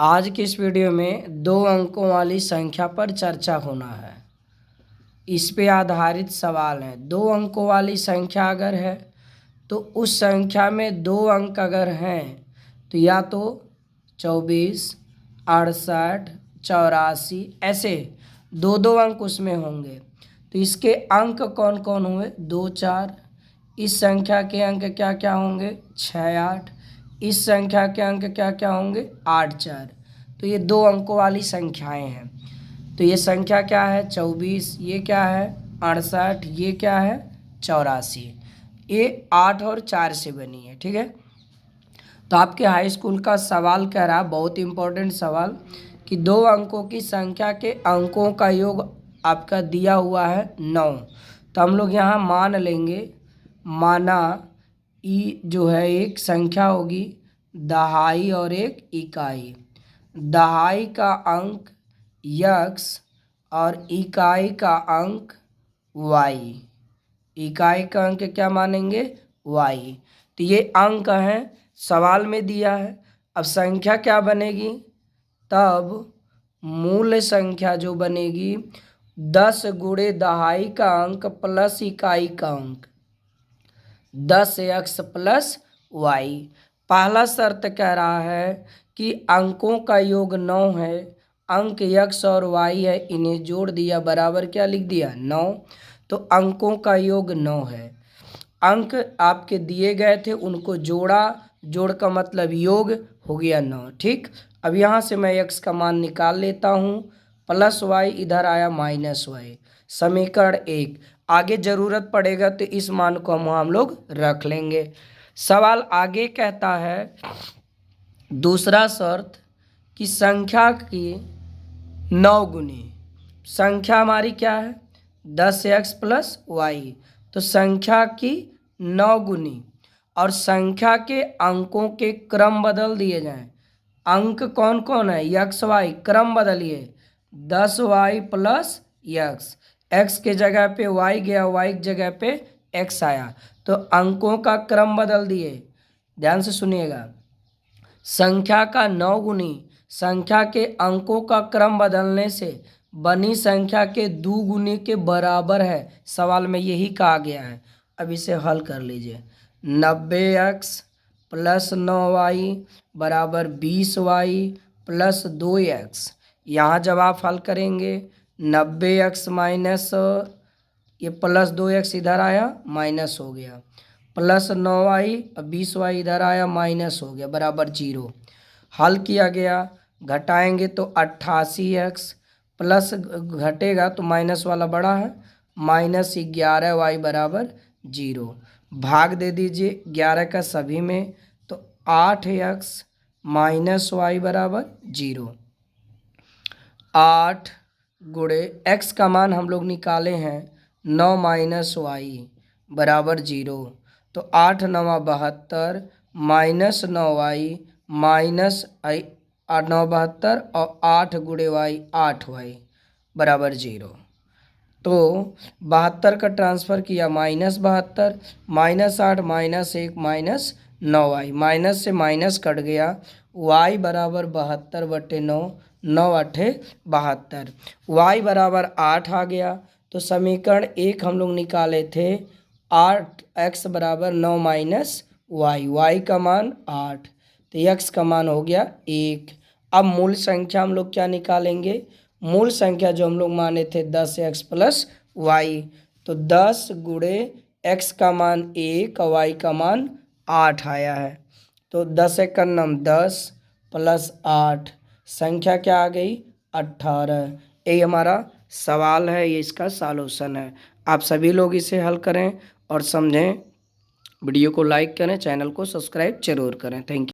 आज की इस वीडियो में 2 अंकों वाली संख्या पर चर्चा होना है। इस पे आधारित सवाल है। 2 अंकों वाली संख्या अगर है तो उस संख्या में 2 अंक अगर हैं तो या तो 24, 68, 84 ऐसे दो दो अंक उसमें होंगे। तो इसके अंक कौन कौन हुए? 2, 4। इस संख्या के अंक क्या क्या होंगे? 6, 8। इस संख्या के अंक क्या क्या होंगे? 8, 4। तो ये 2 अंकों वाली संख्याएं हैं। तो ये संख्या क्या है? 24। ये क्या है? 68। ये क्या है? 84। ये 8 और 4 से बनी है। ठीक है। तो आपके हाई स्कूल का सवाल कह रहा है, बहुत इंपॉर्टेंट सवाल, कि 2 अंकों की संख्या के अंकों का योग आपका दिया हुआ है 9। तो हम लोग यहाँ मान लेंगे, माना ई जो है एक संख्या होगी दहाई और एक इकाई। दहाई का अंक यक्स और इकाई का अंक वाई। इकाई का अंक क्या मानेंगे? वाई। तो ये अंक हैं, सवाल में दिया है। अब संख्या क्या बनेगी? तब मूल संख्या जो बनेगी 10 गुणे दहाई का अंक प्लस इकाई का अंक 10x प्लस वाई। पहला शर्त कह रहा है कि अंकों का योग 9 है, अंक x और y है, इन्हें जोड़ दिया बराबर क्या लिख दिया? 9। तो अंकों का योग 9 है। अंक आपके दिए गए थे, उनको जोड़ा, जोड़ का मतलब योग हो गया 9। ठीक। अब यहाँ से मैं x का मान निकाल लेता हूँ, प्लस वाई इधर आया माइनस वाई। समीकरण 1। आगे ज़रूरत पड़ेगा तो इस मान को हम लोग रख लेंगे। सवाल आगे कहता है, दूसरा शर्त, कि संख्या की 9 गुनी। संख्या हमारी क्या है? 10x plus Y. तो संख्या की 9 गुनी और संख्या के अंकों के क्रम बदल दिए जाएं। अंक कौन कौन है? X y. क्रम बदलिए, 10y प्लस यक्स। एक्स के जगह पे y गया, y की जगह पे x आया। तो अंकों का क्रम बदल दिए। ध्यान से सुनिएगा, संख्या का 9 गुनी संख्या के अंकों का क्रम बदलने से बनी संख्या के 2 गुनी के बराबर है। सवाल में यही कहा गया है। अब इसे हल कर लीजिए। 90x प्लस 9y बराबर 20y प्लस 2x। यहाँ जब आप हल करेंगे 90x माइनस ये प्लस 2x इधर आया माइनस हो गया, प्लस 9y, अब 20y इधर आया माइनस हो गया, बराबर 0। हल किया गया, घटाएंगे तो 88x प्लस घटेगा तो माइनस वाला बड़ा है, माइनस 11y बराबर 0। भाग दे दीजिए 11 का सभी में, तो 8x माइनस वाई बराबर 0। 8 गुणे x का मान हम लोग निकाले हैं 9 माइनस वाई बराबर 0। तो 8 9 72 माइनस 9y माइनस 9 72 और 8 गुणे वाई 8y बराबर 0। तो 72 का ट्रांसफ़र किया minus 72, minus 8 minus 1 minus 9y, minus से माइनस कट गया, y बराबर 72/9, 9 8 72, y बराबर 8 आ गया। तो समीकरण 1 हम लोग निकाले थे 8x बराबर 9 माइनस वाई, वाई का मान 8, तो x का मान हो गया 1। अब मूल संख्या हम लोग क्या निकालेंगे? मूल संख्या जो हम लोग माने थे 10x प्लस वाई, तो 10 गुणे x का मान 1 और y का मान 8 आया है। तो 10 एक का नम 10 प्लस 8, संख्या क्या आ गई? 18। यही हमारा सवाल है, ये इसका सॉल्यूशन है। आप सभी लोग इसे हल करें और समझें। वीडियो को लाइक करें, चैनल को सब्सक्राइब जरूर करें। Thank you.